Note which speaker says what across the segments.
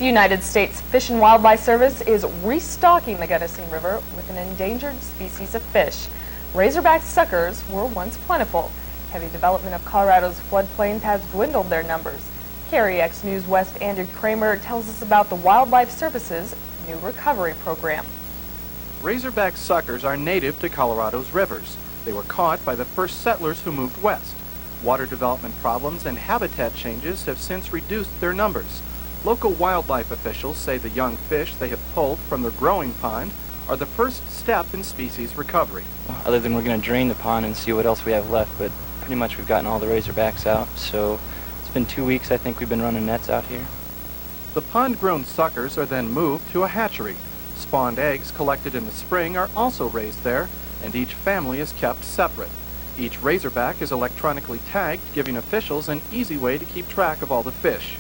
Speaker 1: The United States Fish and Wildlife Service is restocking the Gunnison River with an endangered species of fish. Razorback suckers were once plentiful. Heavy development of Colorado's floodplains has dwindled their numbers. KREX News West Andrew Cramer tells us about the Wildlife Service's new recovery program.
Speaker 2: Razorback suckers are native to Colorado's rivers. They were caught by the first settlers who moved west. Water development problems and habitat changes have since reduced their numbers. Local wildlife officials say the young fish they have pulled from their growing pond are the first step in species recovery.
Speaker 3: Other than we're going to drain the pond and see what else we have left, but pretty much we've gotten all the razorbacks out, so it's been 2 weeks I think we've been running nets out here.
Speaker 2: The pond-grown suckers are then moved to a hatchery. Spawned eggs collected in the spring are also raised there, and each family is kept separate. Each razorback is electronically tagged, giving officials an easy way to keep track of all the fish.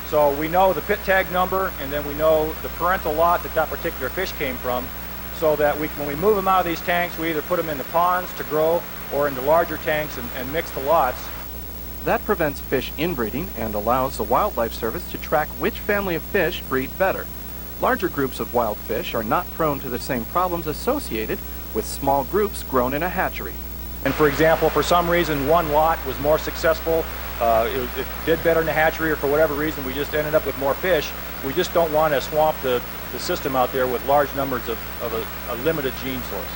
Speaker 4: So we know the pit tag number, and then we know the parental lot that particular fish came from, so that when we move them out of these tanks, we either put them into ponds to grow or into larger tanks and mix the lots.
Speaker 2: That prevents fish inbreeding and allows the Wildlife Service to track which family of fish breed better. Larger groups of wild fish are not prone to the same problems associated with small groups grown in a hatchery.
Speaker 4: And for example, for some reason one lot was more successful, it did better in the hatchery, or for whatever reason we just ended up with more fish. We just don't want to swamp the system out there with large numbers of a limited gene source.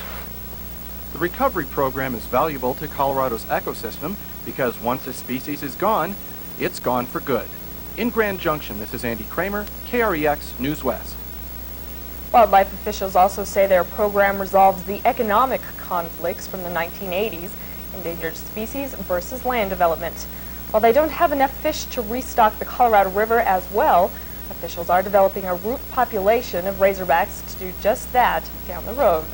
Speaker 2: The recovery program is valuable to Colorado's ecosystem because once a species is gone, it's gone for good. In Grand Junction, this is Andy Cramer, KREX News West.
Speaker 1: Wildlife officials also say their program resolves the economic conflicts from the 1980s, endangered species versus land development. While they don't have enough fish to restock the Colorado River as well, officials are developing a root population of razorbacks to do just that down the road.